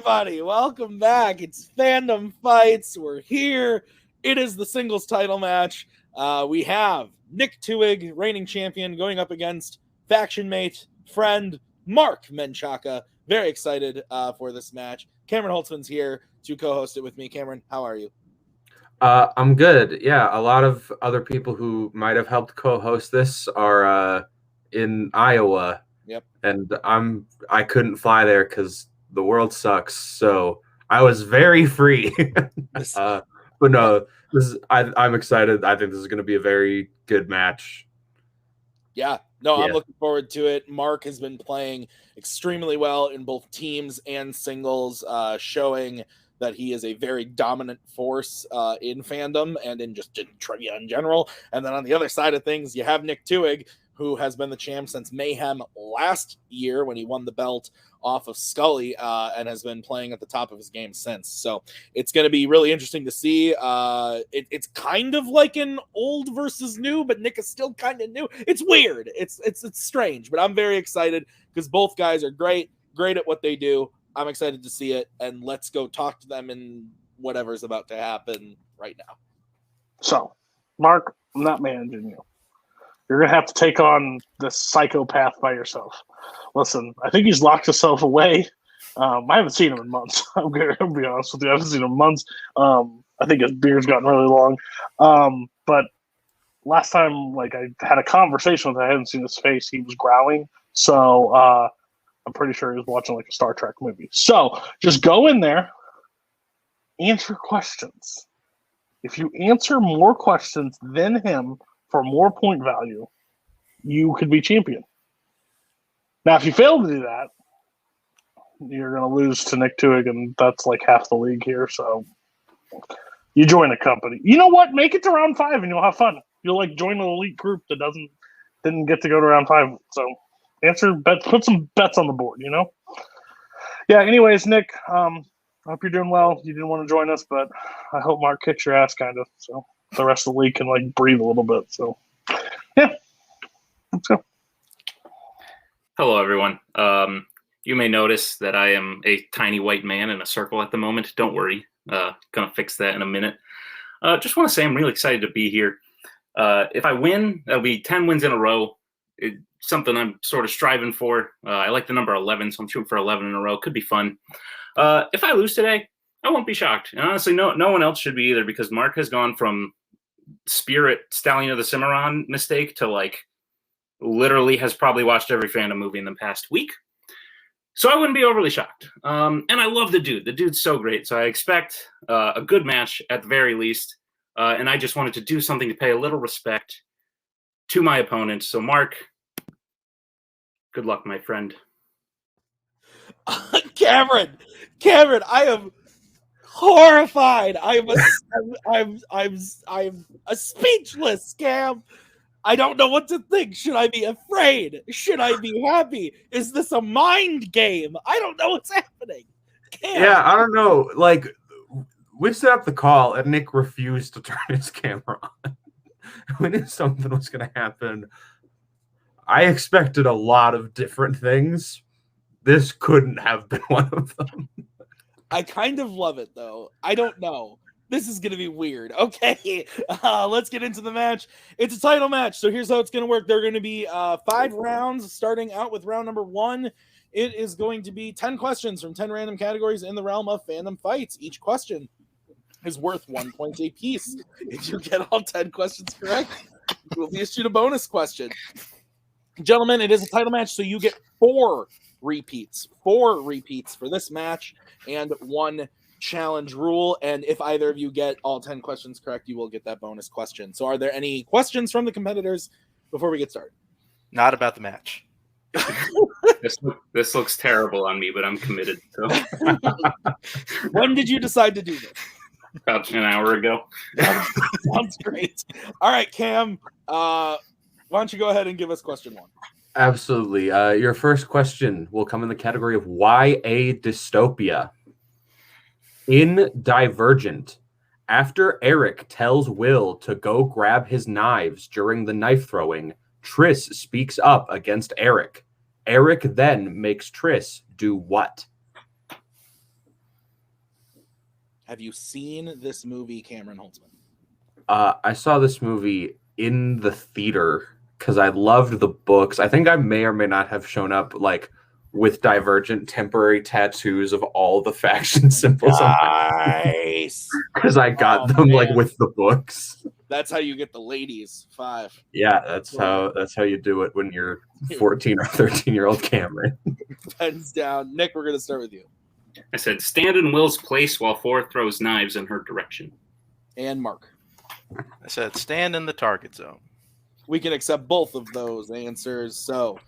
everybody. Welcome back. It's Fandom Fights. We're here. It is the singles title match. We have Nick Twohig, reigning champion, going up against faction mate, friend, Mark Menchaca. Very excited for this match. Cameron Holtzman's here to co-host it with me. Cameron, how are you? I'm good. Yeah, a lot of other people who might have helped co-host this are in Iowa. Yep. And I couldn't fly there because the world sucks. So I was very free. But no, I'm excited. I think this is going to be a very good match. Yeah. I'm looking forward to it. Mark has been playing extremely well in both teams and singles, showing that he is a very dominant force in fandom and in trivia in general. And then on the other side of things, you have Nick Twohig, who has been the champ since Mayhem last year when he won the belt off of Scully, and has been playing at the top of his game since. So it's going to be really interesting to see. It's kind of like an old versus new, but Nick is still kind of new. It's weird. It's strange, but I'm very excited because both guys are great at what they do. I'm excited to see it, and let's go talk to them in whatever's about to happen right now. So, Mark, I'm not managing you. You're going to have to take on this psychopath by yourself. Listen, I think he's locked himself away. I haven't seen him in months. I'm going to be honest with you. I haven't seen him in months. I think his beard's gotten really long. But last time, I had a conversation with him, I hadn't seen his face. He was growling. So I'm pretty sure he was watching a Star Trek movie. So just go in there, answer questions. If you answer more questions than him, for more point value, you could be champion. Now, if you fail to do that, you're going to lose to Nick Twohig, and that's half the league here. So you join a company. You know what? Make it to round 5, and you'll have fun. You'll join an elite group that didn't get to go to round 5. So answer bets, put some bets on the board. Yeah. Anyways, Nick, I hope you're doing well. You didn't want to join us, but I hope Mark kicks your ass, kind of. So the rest of the league can breathe a little bit. So yeah, let's go. Hello, everyone. You may notice that I am a tiny white man in a circle at the moment. Don't worry. Gonna fix that in a minute. Just want to say I'm really excited to be here. If I win, that'll be 10 wins in a row. It's something I'm sort of striving for. I like the number 11, so I'm shooting for 11 in a row. Could be fun. If I lose today, I won't be shocked. And honestly, no one else should be either, because Mark has gone from Spirit Stallion of the Cimarron mistake to literally has probably watched every Fandom movie in the past week. So I wouldn't be overly shocked. And I love the dude. The dude's so great. So I expect a good match at the very least. And I just wanted to do something to pay a little respect to my opponent. So Mark, good luck, my friend. Cameron, I am horrified. I'm speechless, Cam. I don't know what to think. Should I be afraid? Should I be happy? Is this a mind game? I don't know what's happening. Cam. Yeah, I don't know. We set up the call, and Nick refused to turn his camera on. We knew something was going to happen. I expected a lot of different things. This couldn't have been one of them. I kind of love it, though. I don't know. This is going to be weird. Okay, let's get into the match. It's a title match, so here's how it's going to work. There are going to be 5 rounds, starting out with round number 1. It is going to be 10 questions from 10 random categories in the realm of fandom fights. Each question is worth 1 point a piece. If you get all 10 questions correct, you will be issued a bonus question. Gentlemen, it is a title match, so you get 4 repeats. 4 repeats for this match and 1 challenge rule. And if either of you get all 10 questions correct, you will get that bonus question. So are there any questions from the competitors before we get started? Not about the match. This looks terrible on me, but I'm committed. So. When did you decide to do this? About an hour ago. Sounds great. All right, Cam, why don't you go ahead and give us question 1? Absolutely. Your first question will come in the category of YA dystopia. In Divergent, after Eric tells Will to go grab his knives during the knife throwing, Triss speaks up against Eric. Eric then makes Triss do what? Have you seen this movie, Cameron Holtzman? I saw this movie in the theater because I loved the books. I think I may or may not have shown up like with Divergent temporary tattoos of all the faction symbols. Nice. Because I got them like with the books. That's how you get the ladies. 5. Yeah, that's how you do it when you're 14 or 13-year-old Cameron. Pens down. Nick, we're gonna start with you. I said, stand in Will's place while 4 throws knives in her direction. And Mark. I said, stand in the target zone. We can accept both of those answers. So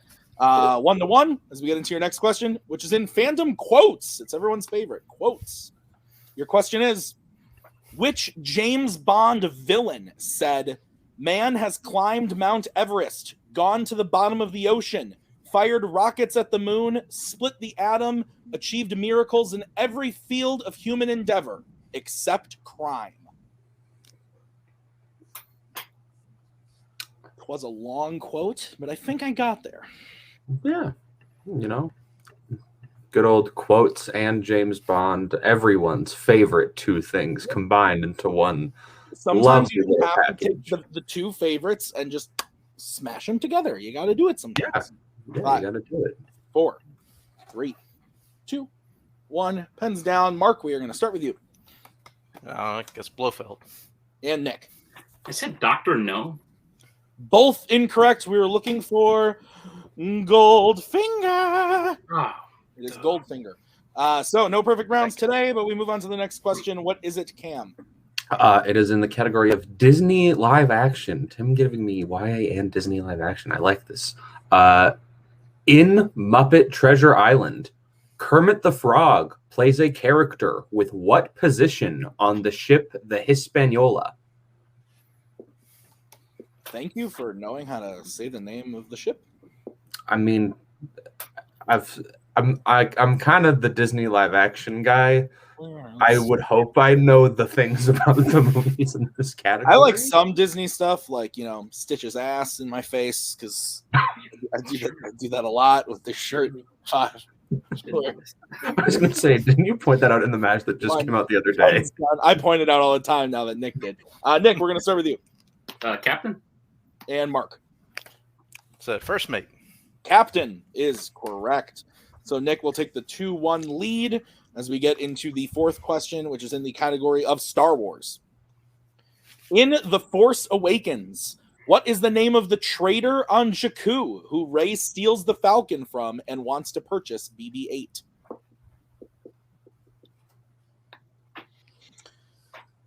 1-1 as we get into your next question, which is in fandom quotes. It's everyone's favorite. Quotes. Your question is, which James Bond villain said, "Man has climbed Mount Everest, gone to the bottom of the ocean, fired rockets at the moon, split the atom, achieved miracles in every field of human endeavor, except crime"? It was a long quote, but I think I got there. Yeah, you know, good old quotes and James Bond, everyone's favorite two things combined into one. Sometimes you have to take the two favorites and just smash them together. You got to do it sometimes. Yeah, 5, you got to do it. 4, 3, 2, 1. Pens down. Mark, we are going to start with you. I guess Blofeld. And Nick. I said Dr. No. Both incorrect. We were looking for Goldfinger. Oh, It is Goldfinger. So no perfect rounds today, but we move on to the next question. What is it, Cam? It is in the category of Disney live action. Tim giving me YA and Disney live action. I like this. In Muppet Treasure Island, Kermit the Frog plays a character with what position on the ship the Hispaniola? Thank you for knowing how to say the name of the ship. I mean, I'm kind of the Disney live action guy. I would hope I know the things about the movies in this category. I like some Disney stuff, like, you know, Stitch's ass in my face, because I do that a lot with this shirt. 5. I was going to say, didn't you point that out in the match that just came out the other day? I point it out all the time now that Nick did. Nick, we're going to start with you. Captain? And Mark. So first mate. Captain is correct. So Nick will take the 2-1 lead as we get into the fourth question, which is in the category of Star Wars. In The Force Awakens, what is the name of the traitor on Jakku who Rey steals the Falcon from and wants to purchase BB-8?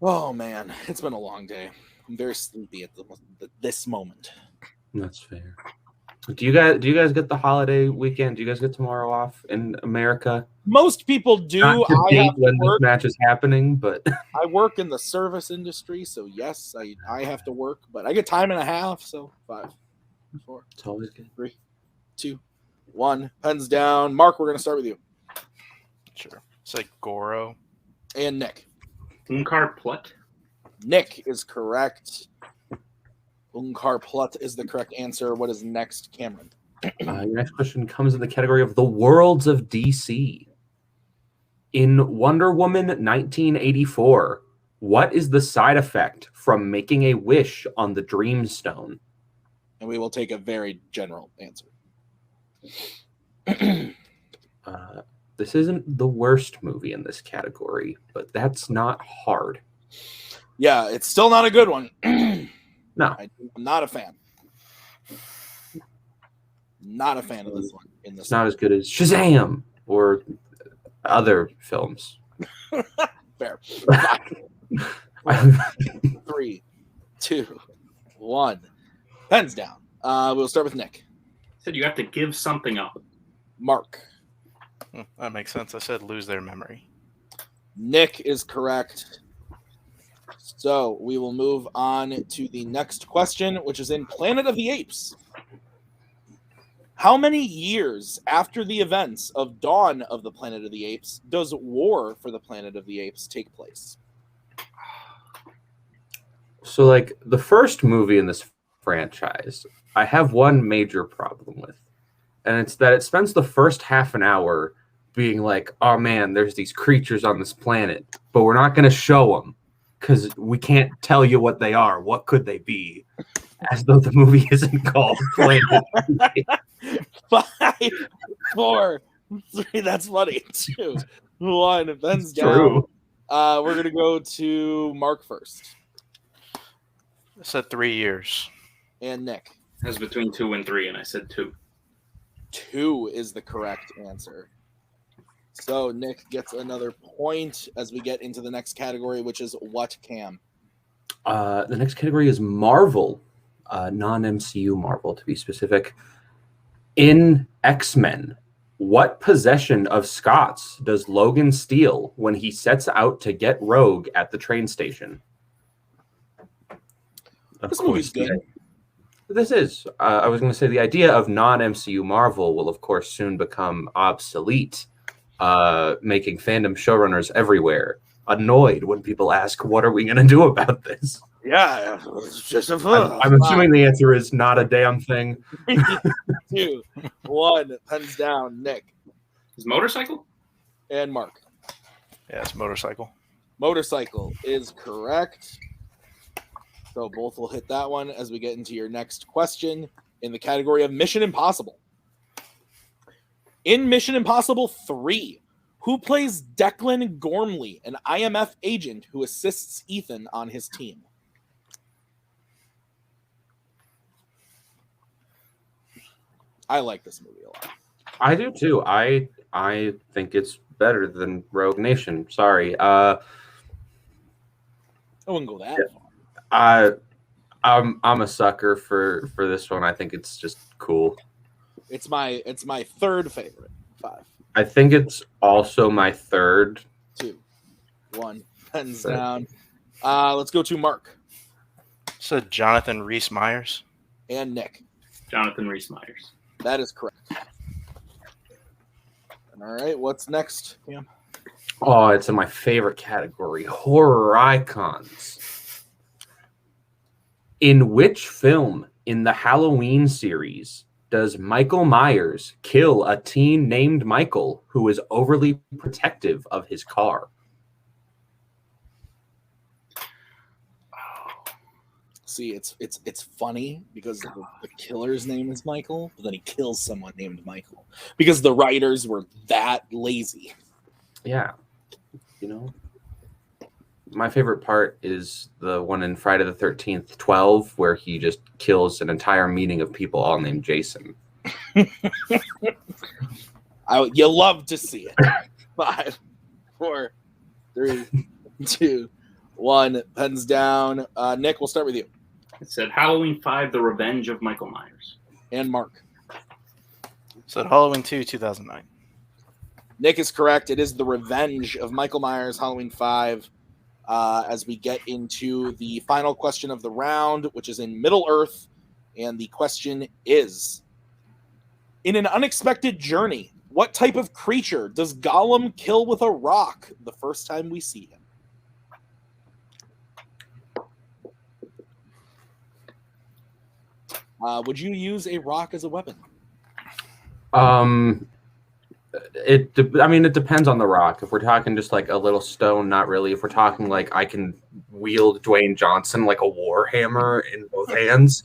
Oh, man. It's been a long day. I'm very sleepy at this moment. That's fair. Do you guys get the holiday weekend? Do you guys get tomorrow off in America? Most people do. Not to date when this match is happening, but I work in the service industry, so yes, I have to work, but I get time and a half, so 5, 4. It's always good. 3, 2, 1. Pens down. Mark, we're going to start with you. Sure. It's like Goro. And Nick. Unkar Plutt. Nick is correct. Unkar Plutt is the correct answer. What is next, Cameron? Your next question comes in the category of the worlds of DC. In Wonder Woman 1984, what is the side effect from making a wish on the Dreamstone? And we will take a very general answer. This isn't the worst movie in this category, but that's not hard. Yeah, it's still not a good one. No. I'm not a fan. Not a fan of this one. It's not as good as Shazam or other films. Fair. 3, 2, 1. Pens down. We'll start with Nick. Said you have to give something up. Mark. That makes sense. I said lose their memory. Nick is correct. So we will move on to the next question, which is in Planet of the Apes. How many years after the events of Dawn of the Planet of the Apes does War for the Planet of the Apes take place? So, like, the first movie in this franchise, I have one major problem with, and it's that it spends the first half an hour being like, oh man, there's these creatures on this planet, but we're not going to show them because we can't tell you what they are. What could they be? As though the movie isn't called Planet. 5, 4, 3. That's funny. 2, 1. Ben's down. True. We're going to go to Mark first. I said 3 years. And Nick. I was between 2 and 3, and I said 2. 2 is the correct answer. So Nick gets another point as we get into the next category, which is what, Cam? The next category is Marvel, non-MCU Marvel to be specific. In X-Men, what possession of Scott's does Logan steal when he sets out to get Rogue at the train station? This movie's good. This is. I was going to say the idea of non-MCU Marvel will, of course, soon become obsolete, making fandom showrunners everywhere annoyed when people ask, what are we going to do about this? Yeah, it's just a I'm assuming the answer is not a damn thing. 2, 1. Pens down. Nick. Is motorcycle? And Mark. Yeah, it's motorcycle. Motorcycle is correct. So both will hit that one as we get into your next question in the category of Mission Impossible. In Mission Impossible 3, who plays Declan Gormley, an IMF agent who assists Ethan on his team? I like this movie a lot. I do too. I think it's better than Rogue Nation. Sorry. I wouldn't go that far. I'm a sucker for this one. I think it's just cool. It's my third favorite. 5. I think it's also my third. 2, 1. Pens down. Let's go to Mark. So Jonathan Rhys Meyers. And Nick. Jonathan Rhys Meyers. That is correct. All right, what's next, Cam? Oh, it's in my favorite category, horror icons. In which film in the Halloween series does Michael Myers kill a teen named Michael who is overly protective of his car? See, it's funny because the killer's name is Michael, but then he kills someone named Michael because the writers were that lazy. Yeah. You know, my favorite part is the one in Friday the 13th, 12, where he just kills an entire meeting of people all named Jason. You love to see it. 5, 4, 3, 2, 1. Pens down. Nick, we'll start with you. It said Halloween 5, The Revenge of Michael Myers. And Mark. So Halloween 2, 2009. Nick is correct. It is The Revenge of Michael Myers, Halloween 5. As we get into the final question of the round, which is in Middle Earth. And the question is, in an unexpected journey, what type of creature does Gollum kill with a rock the first time we see him? Would you use a rock as a weapon? It depends on the rock. If we're talking just like a little stone, not really. If we're talking like I can wield Dwayne Johnson like a war hammer in both hands,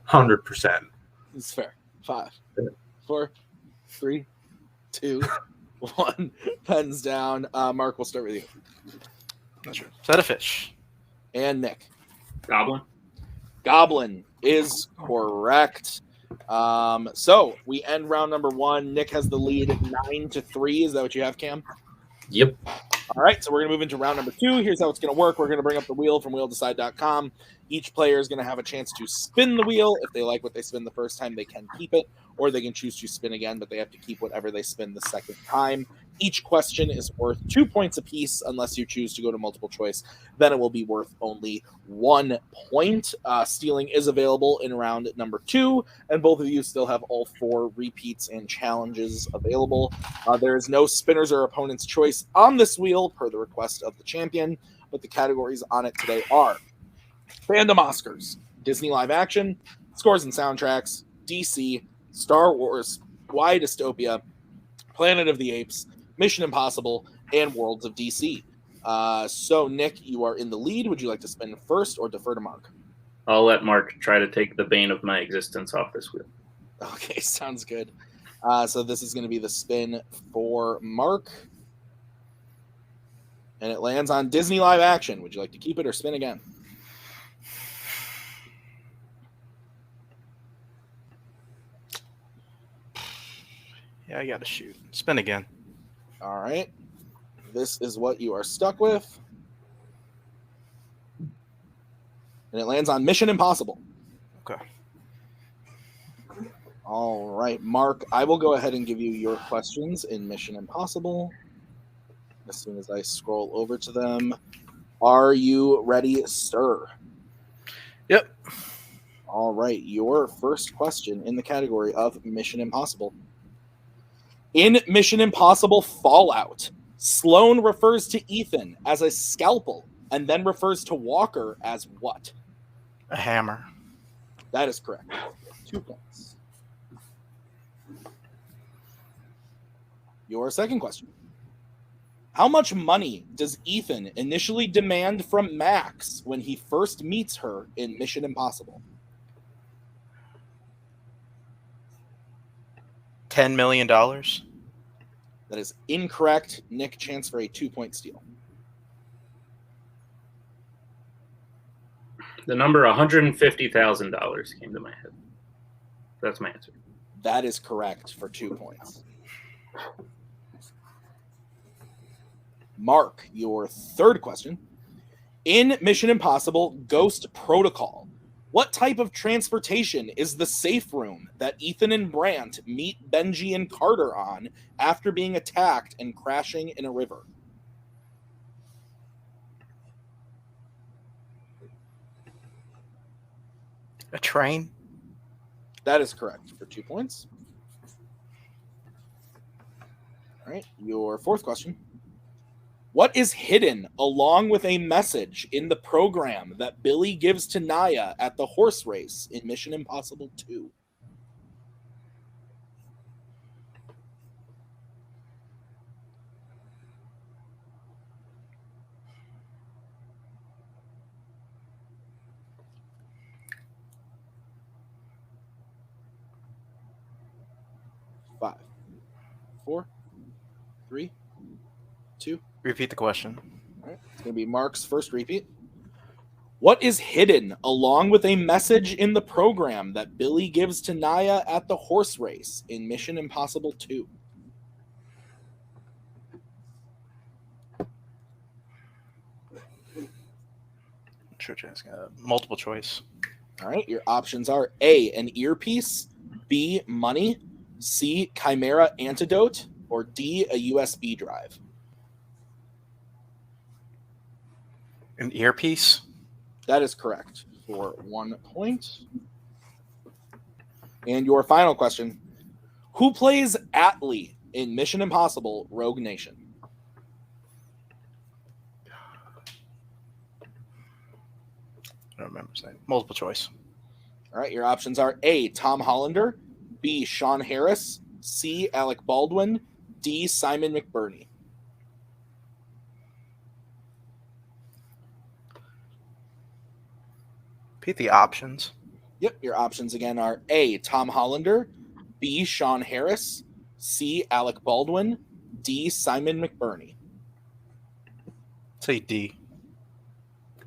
100%. It's fair. 5, 4, 3, 2, 1. Pens down. Mark, we'll start with you. That's true. Is that a fish? And Nick. Goblin. Goblin is correct. So we end round number 1. Nick has the lead 9-3. Is that what you have, Cam? Yep. All right, so we're going to move into round number 2. Here's how it's going to work. We're going to bring up the wheel from wheeldecide.com. Each player is going to have a chance to spin the wheel. If they like what they spin the first time, they can keep it, or they can choose to spin again, but they have to keep whatever they spin the second time. Each question is worth 2 points apiece unless you choose to go to multiple choice. Then it will be worth only 1 point. Stealing is available in round number 2, and both of you still have all 4 repeats and challenges available. There is no spinners or opponent's choice on this wheel per the request of the champion, but the categories on it today are Fandom Oscars, Disney live action, scores and soundtracks, DC, Star Wars, Y Dystopia, Planet of the Apes, Mission Impossible, and Worlds of DC. So, Nick, you are in the lead. Would you like to spin first or defer to Mark? I'll let Mark try to take the bane of my existence off this wheel. Okay, sounds good. So this is going to be the spin for Mark. And it lands on Disney live action. Would you like to keep it or spin again? Yeah, I got to shoot. Spin again. All right. This is what you are stuck with. And it lands on Mission Impossible. Okay. All right, Mark, I will go ahead and give you your questions in Mission Impossible as soon as I scroll over to them. Are you ready, sir? Yep. All right, your first question in the category of Mission Impossible. In Mission Impossible Fallout, Sloan refers to Ethan as a scalpel and then refers to Walker as what? A hammer. That is correct. 2 points. Your second question. How much money does Ethan initially demand from Max when he first meets her in Mission Impossible? $10 million. That is incorrect. Nick, chance for a 2-point steal. The number $150,000 came to my head. That's my answer. That is correct for 2 points. Mark, your third question. In Mission Impossible Ghost Protocol, what type of transportation is the safe room that Ethan and Brandt meet Benji and Carter on after being attacked and crashing in a river? A train. That is correct for 2 points. All right, your fourth question. What is hidden along with a message in the program that Billy gives to Nyah at the horse race in Mission Impossible 2? Five, 4, 3, 2. Repeat the question. All right, it's going to be Mark's first repeat. What is hidden along with a message in the program that Billy gives to Nyah at the horse race in Mission Impossible 2? Multiple choice. All right, your options are A, an earpiece, B, money, C, chimera antidote, or D, a USB drive. An earpiece. That is correct for 1 point. And your final question. Who plays Atlee in Mission Impossible Rogue Nation? I don't remember saying. Multiple choice. All right, your options are A, Tom Hollander, B, Sean Harris, C, Alec Baldwin, D, Simon McBurney. Repeat the options. Yep, your options again are A, Tom Hollander, B, Sean Harris, C, Alec Baldwin, D, Simon McBurney. Say D.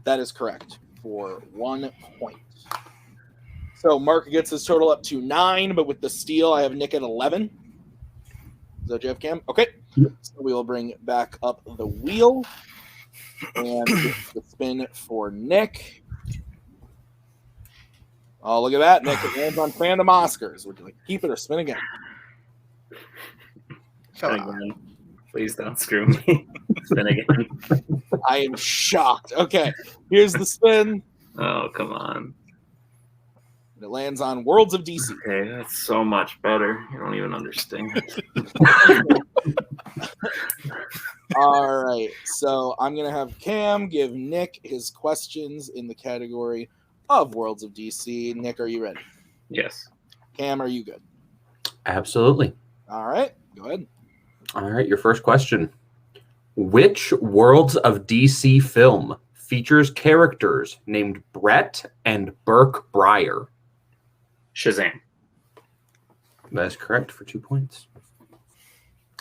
That is correct for 1 point. So Mark gets his total up to 9, but with the steal, I have Nick at 11. Is that what you have, Cam? Okay. So we will bring back up the wheel and the spin for Nick. Oh, look at that, Nick. It lands on Fandom Oscars. Would you like to keep it or spin again? Spin again. Please don't screw me. Spin again. I am shocked. Okay, here's the spin. Oh, come on. It lands on Worlds of DC. Okay, that's so much better. You don't even understand. All right, so I'm going to have Cam give Nick his questions in the category of Worlds of DC. Nick, are you ready? Yes. Cam, are you good? Absolutely. All right, go ahead. All right, your first question. Which Worlds of DC film features characters named Brett and Burke Bryer? Shazam. That is correct for 2 points.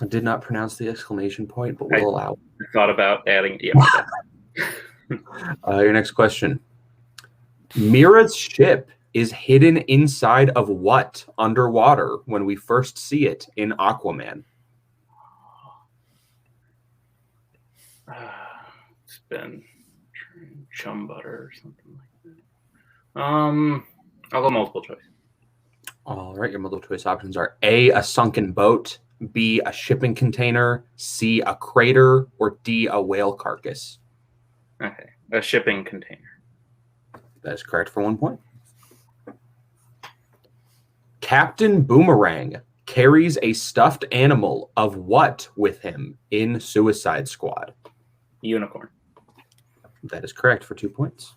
I did not pronounce the exclamation point, but we'll allow it. I thought about adding Your next question. Mera's ship is hidden inside of what underwater when we first see it in Aquaman? It's been chum butter or something like that. I'll go multiple choice. All right, your multiple choice options are A, a sunken boat, B, a shipping container, C, a crater, or D, a whale carcass. Okay, a shipping container. That is correct for 1 point. Captain Boomerang carries a stuffed animal of what with him in Suicide Squad? Unicorn. That is correct for 2 points.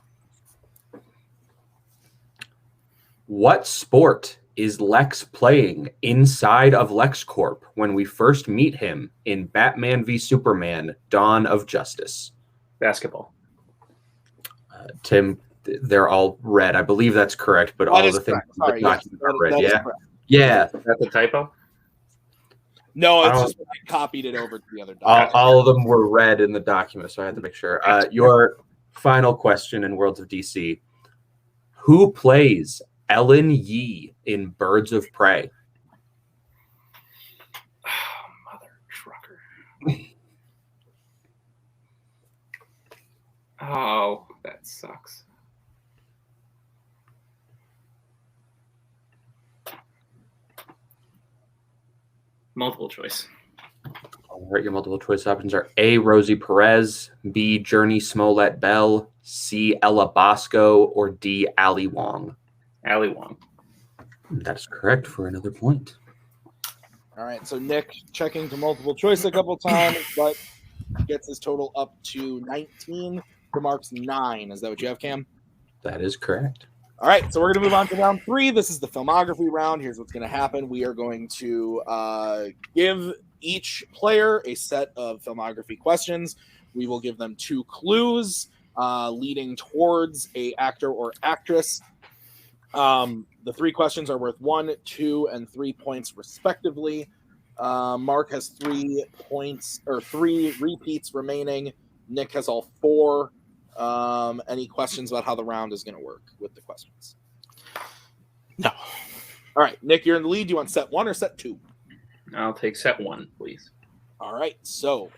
What sport is Lex playing inside of LexCorp when we first meet him in Batman v Superman: Dawn of Justice? Basketball. Tim, they're all red. I believe that's correct, but all of the things in the document are red. Yeah. Yeah. Is that the typo? No, it's just when I copied it over to the other document. All of them were red in the document, so I had to make sure. Your final question in Worlds of DC. Who plays Ellen Yee in Birds of Prey? Mother trucker. Oh, that sucks. Multiple choice. All right, your multiple choice options are A, Rosie Perez, B, Journey Smollett Bell, C, Ella Bosco, or D, Ali Wong. Ali Wong. That's correct for another point. All right, so Nick checking to multiple choice a couple times, but gets his total up to 19 to Mark's 9. Is that what you have, Cam? That is correct. All right, so we're going to move on to round 3. This is the filmography round. Here's what's going to happen. We are going to give each player a set of filmography questions. We will give them 2 clues leading towards a actor or actress. The 3 questions are worth 1, 2, and 3 points respectively. Mark has 3 points or 3 repeats remaining. Nick has all 4. Any questions about how the round is going to work with the questions? No. All right, Nick, you're in the lead. Do you want set 1 or set 2? I'll take set 1, please. All right, so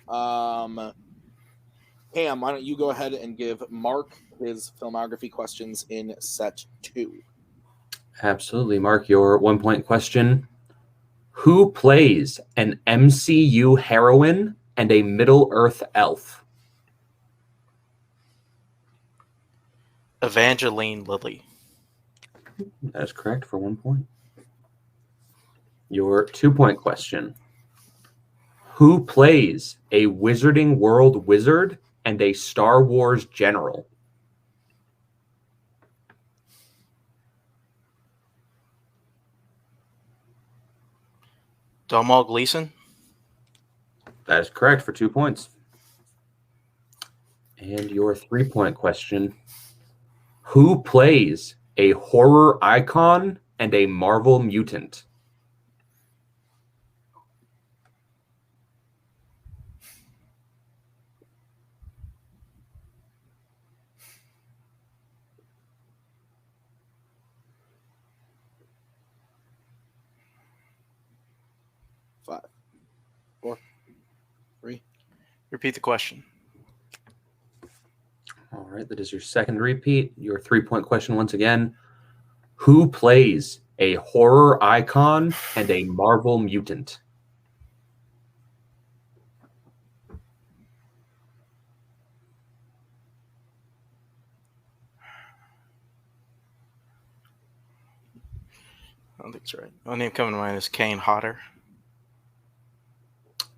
Cam, why don't you go ahead and give Mark his filmography questions in set 2? Absolutely, Mark. Your 1 point question. Who plays an MCU heroine and a Middle-earth elf? Evangeline Lilly. That is correct for 1 point. Your 2 point question. Who plays a Wizarding World wizard and a Star Wars general? Domhnall Gleeson. That is correct for 2 points. And your 3 point question. Who plays a horror icon and a Marvel mutant? Five, 4, 3. Repeat the question. All right, that is your second repeat. Your 3 point question once again. Who plays a horror icon and a Marvel mutant? I don't think it's right. Only name coming to mind is Kane Hodder.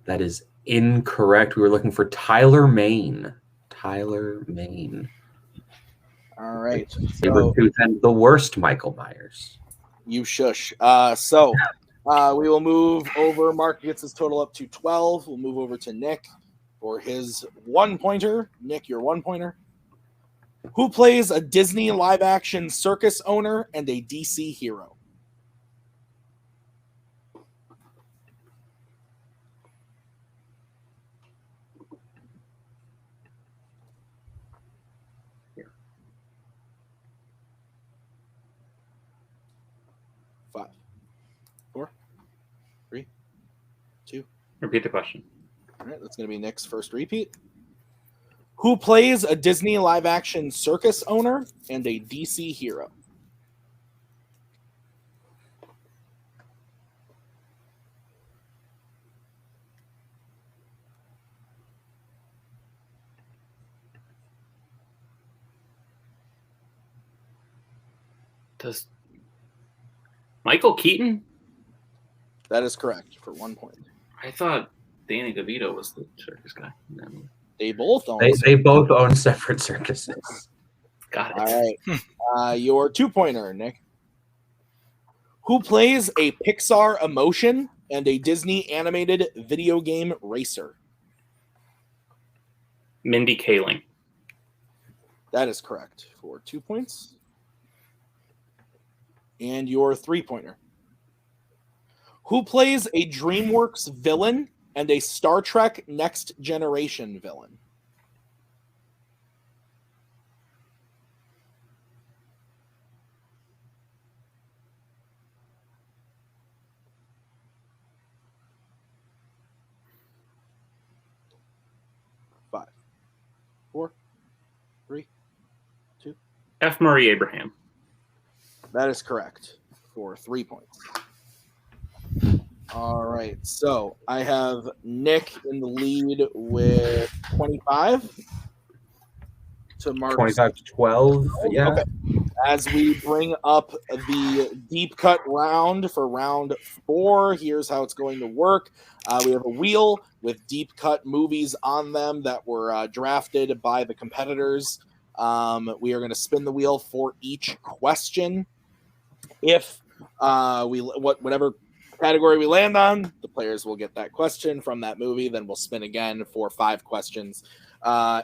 That is incorrect. We were looking for Tyler Mane. Tyler Mane. All right. Sabretooth and the worst Michael Myers. You shush. So We will move over. Mark gets his total up to 12. We'll move over to Nick for his 1-pointer. Nick, your 1-pointer. Who plays a Disney live-action circus owner and a DC hero? Five, 4, 3, 2. Repeat the question. All right, that's going to be Nick's first repeat. Who plays a Disney live-action circus owner and a DC hero? Does Michael Keaton? That is correct for 1 point. I thought Danny DeVito was the circus guy. They both own. They both own separate circuses. Got it. All right. Your 2-pointer, Nick. Who plays a Pixar emotion and a Disney animated video game racer? Mindy Kaling. That is correct for 2 points. And your 3-pointer. Who plays a DreamWorks villain and a Star Trek Next Generation villain? Five, 4, 3, 2. F. Murray Abraham. That is correct for 3 points. All right, so I have Nick in the lead with 25 to Mark. 25 to 12. Yeah. Okay. As we bring up the deep cut round for round 4, here's how it's going to work. We have a wheel with deep cut movies on them that were drafted by the competitors. We are going to spin the wheel for each question. If whatever category we land on, the players will get that question from that movie. Then we'll spin again for 5 questions.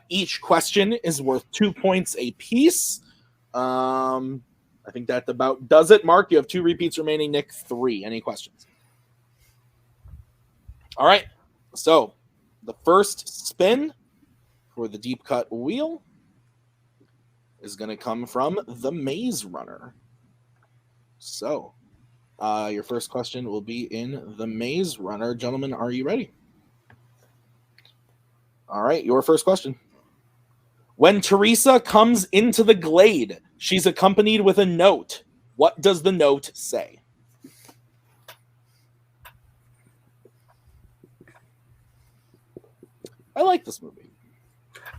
Each question is worth 2 points a piece. I think that about does it. Mark, you have 2 repeats remaining. Nick, 3. Any questions? All right. So the first spin for the deep cut wheel is going to come from the Maze Runner. So your first question will be in the Maze Runner. Gentlemen, are you ready? All right, your first question. When Teresa comes into the glade, she's accompanied with a note. What does the note say? I like this movie.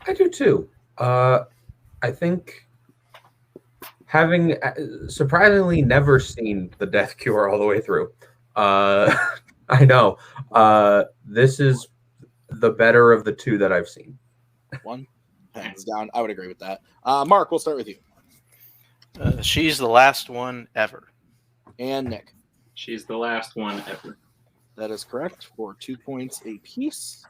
I do too. I think having surprisingly never seen The Death Cure all the way through, I know this is the better of the 2 that I've seen. 1, hands down. I would agree with that. Mark, we'll start with you. She's the last one ever. And Nick. She's the last one ever. That is correct for 2 points a piece.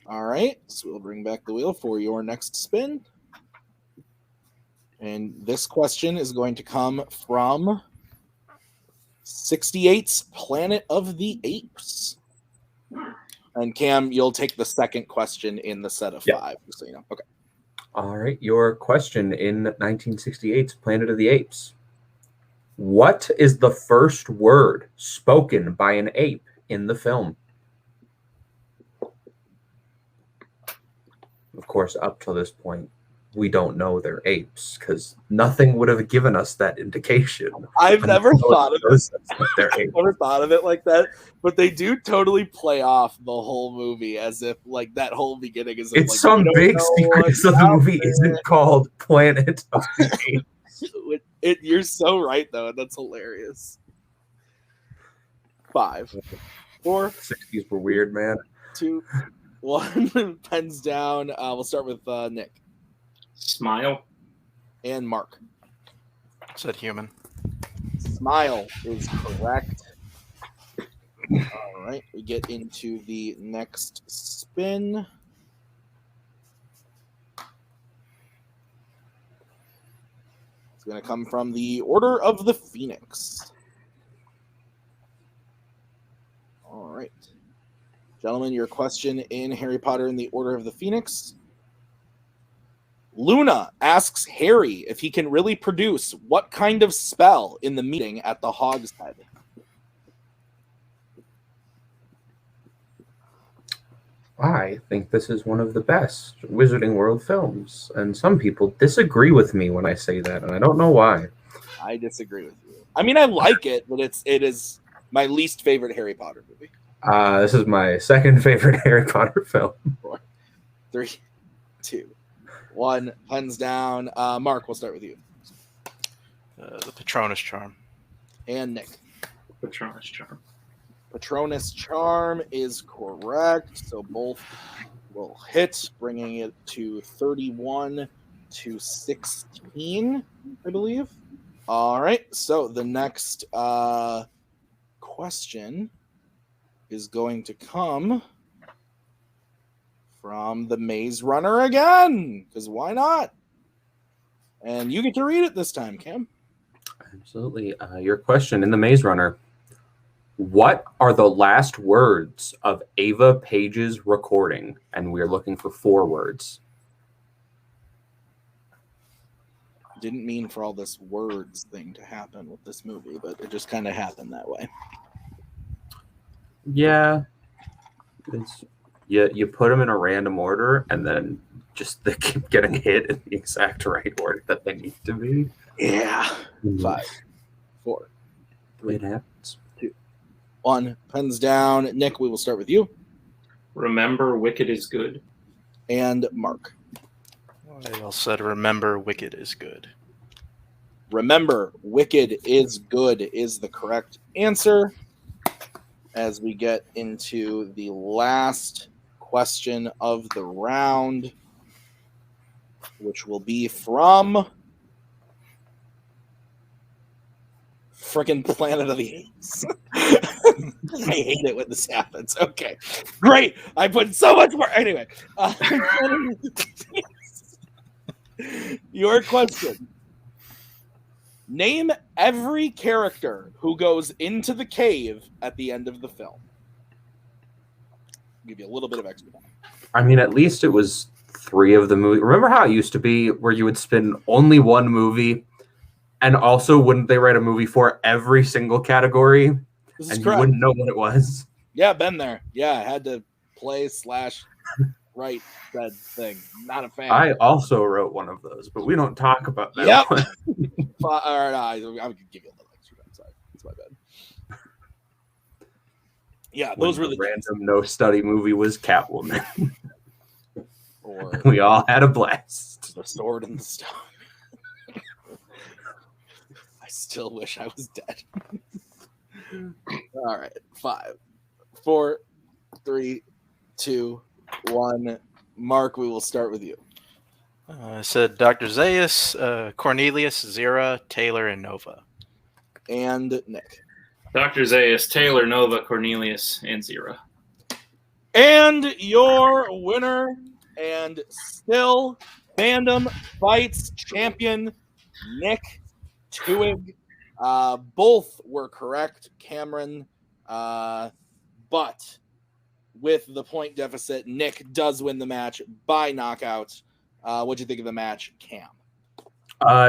All right, so we'll bring back the wheel for your next spin. And this question is going to come from 68's Planet of the Apes. And Cam, you'll take the second question in the set of 5, so you know. Okay. All right, your question in 1968's Planet of the Apes. What is the first word spoken by an ape in the film? Of course, up till this point, we don't know they're apes because nothing would have given us that indication. I've never thought of it. They're apes. Never thought of it like that, but they do totally play off the whole movie as if like that whole beginning is. It's like, some big secret, so the movie isn't called Planet of the Apes. You're so right though, and that's hilarious. 5, 4, 60s were weird, man. 2, 1. Pens down. We'll start with Nick. Smile. And Mark. Said human. Smile is correct. All right, we get into the next spin. It's going to come from the Order of the Phoenix. All right. Gentlemen, your question in Harry Potter and the Order of the Phoenix. Luna asks Harry if he can really produce what kind of spell in the meeting at the Hog's Head. I think this is one of the best Wizarding World films, and some people disagree with me when I say that, and I don't know why. I disagree with you. I mean, I like it, but it is my least favorite Harry Potter movie. This is my second favorite Harry Potter film. 4, 3, 2, 1. Pens down. Mark, we'll start with you. The Patronus Charm. And Nick. Patronus Charm. Patronus Charm is correct. So both will hit, bringing it to 31 to 16, I believe. All right. So the next question is going to come from the Maze Runner again, because why not? And you get to read it this time, Cam. Absolutely. Your question in the Maze Runner. What are the last words of Ava Page's recording? And we're looking for 4 words. Didn't mean for all this words thing to happen with this movie, but it just kind of happened that way. Yeah. You put them in a random order, and then just they keep getting hit in the exact right order that they need to be. Yeah. 5, 4, 3. It happens. 1. Pens down. Nick, we will start with you. Remember, wicked is good. And Mark. They all said, remember, wicked is good. Remember, wicked is good is the correct answer. As we get into the last question of the round, which will be from freaking Planet of the Apes. I hate it when this happens. Okay, great. I put so much more. Anyway, your question. Name every character who goes into the cave at the end of the film. I'll give you a little bit of extra time. I mean, at least it was 3 of the movie. Remember how it used to be where you would spin only one movie, and also wouldn't they write a movie for every single category? This is and correct. You wouldn't know what it was. Yeah, been there. Yeah, I had to play/write that thing. Not a fan. I also wrote one of those, but we don't talk about that. Yep. One. All right, I could give you a little extra time. Sorry, it's my bad. Yeah, those were the random no study movie was Catwoman. Or we all had a blast. The Sword and the Stone. I still wish I was dead. All right, 5, 4, 3, 2, 1. Mark, we will start with you. I said Dr. Zaius, Cornelius, Zira, Taylor, and Nova. And Nick. Dr. Zaius, Taylor, Nova, Cornelius, and Zira. And your winner and still Fandom Fights champion, Nick Twohig. Both were correct, Cameron. But with the point deficit, Nick does win the match by knockout. What'd you think of the match, Cam?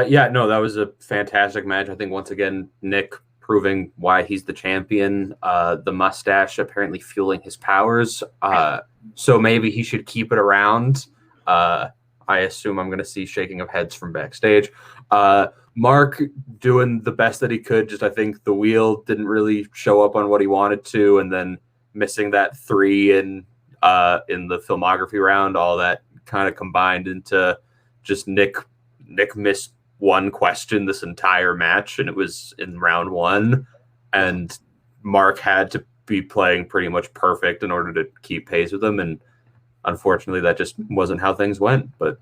Yeah, no, that was a fantastic match. I think once again, Nick proving why he's the champion. The mustache apparently fueling his powers. So maybe he should keep it around. I assume I'm going to see shaking of heads from backstage. Mark doing the best that he could. Just I think the wheel didn't really show up on what he wanted to, and then missing that 3 in the filmography round. All that kind of combined into just Nick missed one question this entire match, and it was in round 1, and Mark had to be playing pretty much perfect in order to keep pace with him, and unfortunately that just wasn't how things went. But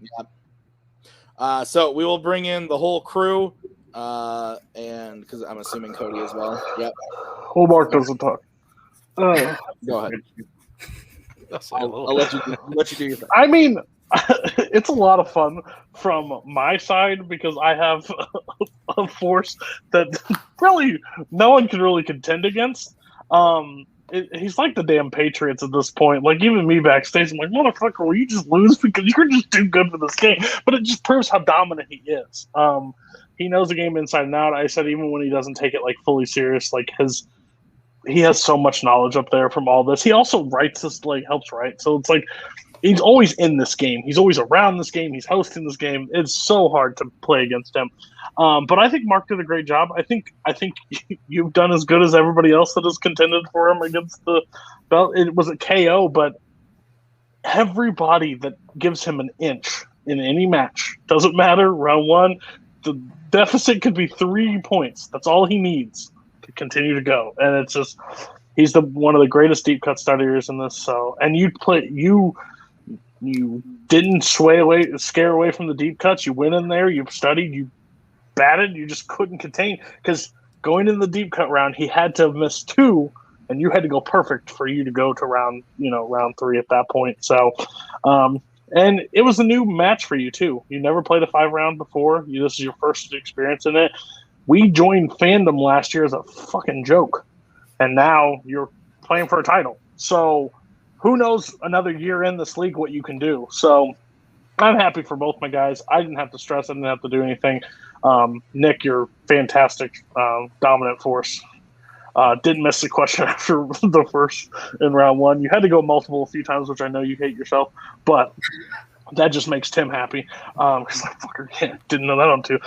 so we will bring in the whole crew and because I'm assuming Cody as well. Yep. Oh, Mark doesn't talk. Go ahead. I'll let you do your thing. I mean, it's a lot of fun from my side because I have a force that really no one can really contend against. He's like the damn Patriots at this point. Like, even me backstage, I'm like, motherfucker, will you just lose because you're just too good for this game? But it just proves how dominant he is. He knows the game inside and out. I said even when he doesn't take it like fully serious, like he has so much knowledge up there from all this. He also writes this, like helps write. So it's like he's always in this game. He's always around this game. He's hosting this game. It's so hard to play against him. But I think Mark did a great job. I think you've done as good as everybody else that has contended for him against the belt. It was a KO, but everybody that gives him an inch in any match, doesn't matter, round one, the deficit could be 3 points. That's all he needs to continue to go. And it's just he's one of the greatest deep cut studiers in this. So, and you didn't scare away from the deep cuts. You went in there, you studied, you batted, you just couldn't contain, because going into the deep cut round, he had to have missed 2, and you had to go perfect for you to go to round 3 at that point. So, and it was a new match for you too. You never played a 5-round before. This is your first experience in it. We joined Fandom last year as a fucking joke, and now you're playing for a title. So who knows another year in this league what you can do. So I'm happy for both my guys. I didn't have to stress. I didn't have to do anything. Nick, you're fantastic, dominant force. Didn't miss the question after the first in round 1. You had to go multiple a few times, which I know you hate yourself, but that just makes Tim happy. Because fucker, didn't know that on 2.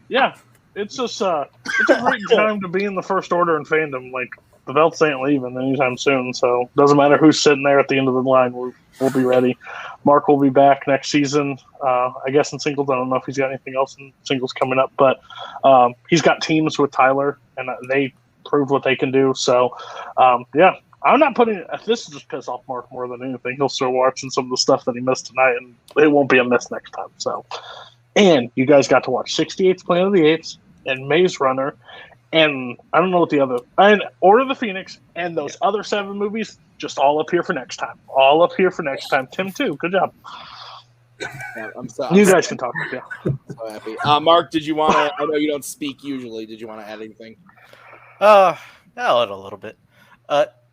Yeah, it's just it's a great time to be in the first order in Fandom. Like, the belts ain't leaving anytime soon, so doesn't matter who's sitting there at the end of the line. We'll be ready. Mark will be back next season, I guess, in singles. I don't know if he's got anything else in singles coming up, but he's got teams with Tyler, and they proved what they can do. So, yeah, I'm not putting – this will just piss off Mark more than anything. He'll start watching some of the stuff that he missed tonight, and it won't be a miss next time. So, and you guys got to watch 68th Planet of the Apes and Maze Runner, and I don't know what the other – and Order of the Phoenix and those other 7 movies – just all up here for next time. All up here for next time. Tim, too. Good job. Yeah, you guys can talk. Yeah. I'm so happy. Mark, did you want to – I know you don't speak usually. Did you want to add anything? I'll add a little bit.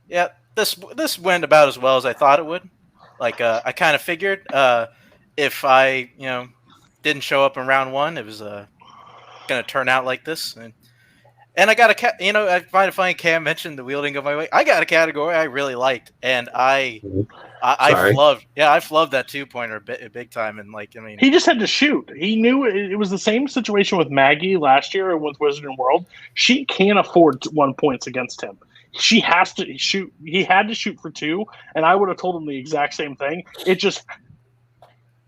Yeah, this went about as well as I thought it would. Like, I kind of figured if I, didn't show up in round 1, it was going to turn out like this. And I got I find it funny Cam mentioned the wielding of my weight. I got a category I really liked, and I flubbed that 2-pointer big time. And he just had to shoot. He knew it was the same situation with Maggie last year with Wizarding World. She can't afford 1 points against him. She has to shoot. He had to shoot for 2, and I would have told him the exact same thing. It just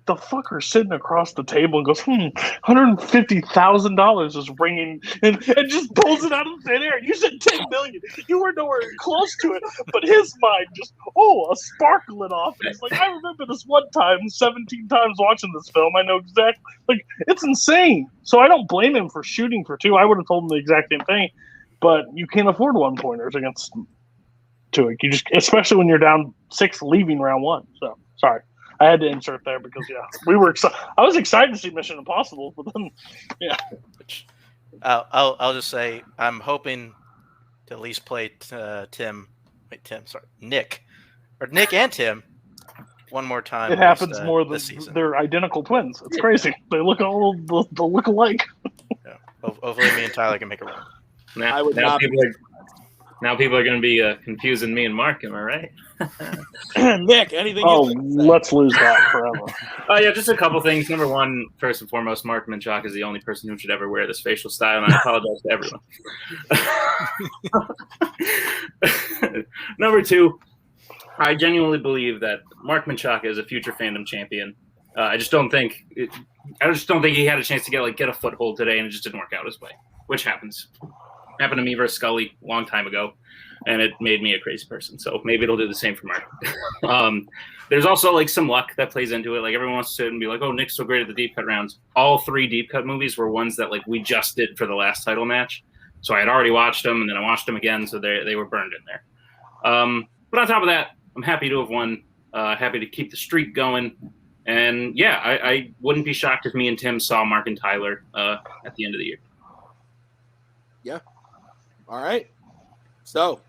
the fucker sitting across the table and goes, $150,000 is ringing, and just pulls it out of thin air. You said $10 million. You were nowhere close to it, but his mind just, a spark lit off. It's like, I remember this one time, 17 times watching this film. I know exactly. Like, it's insane. So I don't blame him for shooting for 2. I would have told him the exact same thing, but you can't afford 1-pointers against Twohig. You just, especially when you're down 6 leaving round 1. So, sorry. I had to insert there because we were excited. I was excited to see Mission Impossible, but then I'll just say I'm hoping to at least play Nick and Tim one more time. It happens more than they're identical twins. It's crazy. They look look alike. Yeah. Hopefully, me and Tyler can make a run. Now people are going to be confusing me and Mark. Am I right? Nick, anything? Let's lose that forever. Yeah, just a couple things. Number one, first and foremost, Mark Menchaca is the only person who should ever wear this facial style, and I apologize to everyone. Number 2, I genuinely believe that Mark Menchaca is a future Fandom champion. I just don't think he had a chance to get a foothold today, and it just didn't work out his way, which happens. Happened to me versus Scully a long time ago. and it made me a crazy person. So maybe it'll do the same for Mark. There's also like some luck that plays into it. Like everyone wants to sit and be like, "Oh, Nick's so great at the deep cut rounds." All 3 deep cut movies were ones that like we just did for the last title match. So I had already watched them, and then I watched them again, so they were burned in there. But on top of that, I'm happy to have won. Happy to keep the streak going. And yeah, I wouldn't be shocked if me and Tim saw Mark and Tyler at the end of the year. Yeah. All right. So,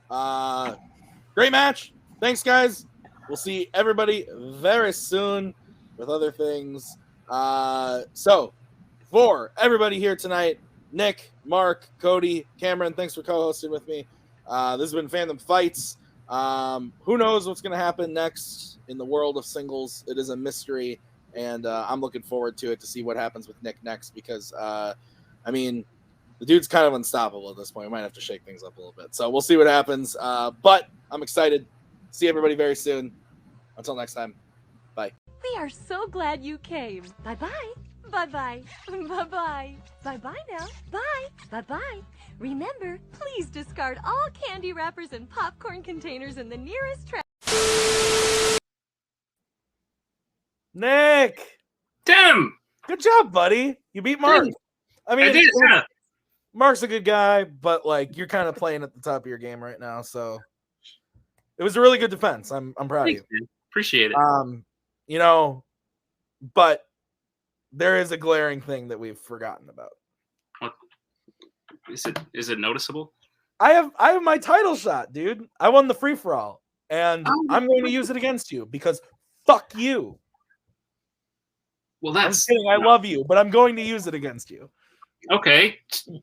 great match. Thanks, guys. We'll see everybody very soon with other things. So, for everybody here tonight, Nick, Mark, Cody, Cameron, thanks for co-hosting with me. This has been Fandom Fights. Who knows what's going to happen next in the world of singles? It is a mystery, and I'm looking forward to it to see what happens with Nick next because, I mean, the dude's kind of unstoppable at this point. We might have to shake things up a little bit. So we'll see what happens. But I'm excited. See everybody very soon. Until next time. Bye. We are so glad you came. Bye-bye. Bye-bye. Bye-bye. Bye-bye now. Bye. Bye-bye. Remember, please discard all candy wrappers and popcorn containers in the nearest trash. Nick! Tim! Good job, buddy. You beat Mark. I mean, I did, yeah. Mark's a good guy, but like you're kind of playing at the top of your game right now, so it was a really good defense. I'm proud Thanks, of you. man. Appreciate it. You know, but there is a glaring thing that we've forgotten about. What? Is it noticeable? I have my title shot, dude. I won the free for all, and I'm going to use it against you because fuck you. Well, that's I'm kidding. I love you, but I'm going to use it against you. okay.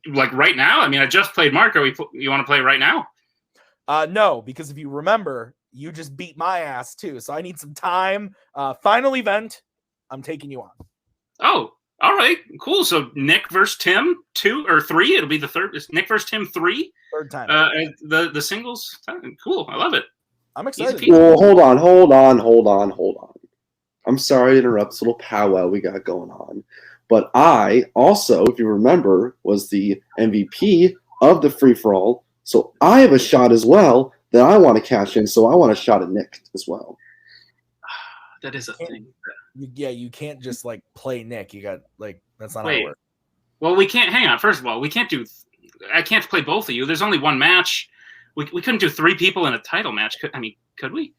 Like right now? I mean, I just played Mark. You want to play right now? No, because if you remember, you just beat my ass too. So I need some time. Final event. I'm taking you on. Oh, all right, cool. So Nick versus Tim 2 or 3. It'll be the third. It's Nick versus Tim 3. Third time. The singles. Cool. I love it. I'm excited. Well, hold on. I'm sorry to interrupt this little powwow we got going on. But I also, if you remember, was the MVP of the free-for-all. So I have a shot as well that I want to cash in. So I want a shot at Nick as well. That is a thing. Yeah, you can't just like play Nick. You got like that's not how it works. Well, we can't. Hang on. First of all, we can't do. I can't play both of you. There's only one match. We couldn't do 3 people in a title match. Could we?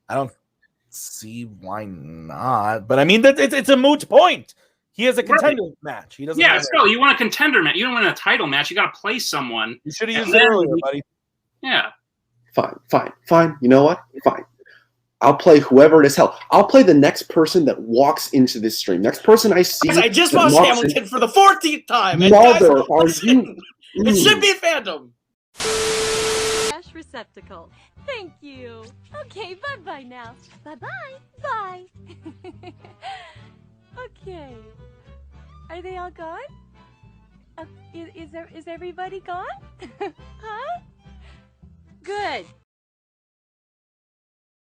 I don't see why not. But I mean, it's a moot point. He has a contender match. He doesn't. Yeah, still, you want a contender match. You don't want a title match. You got to play someone. You should have used it earlier, buddy. Yeah. Fine. You know what? Fine. I'll play whoever it is. Hell, I'll play the next person that walks into this stream. Next person I see. I just watched Hamilton for the 14th time. And Mother, guys, are you? It should be a Fandom. Trash receptacle. Thank you. Okay, bye-bye now. Bye-bye. Bye. Okay. Are they all gone? Is everybody gone? Huh? Good.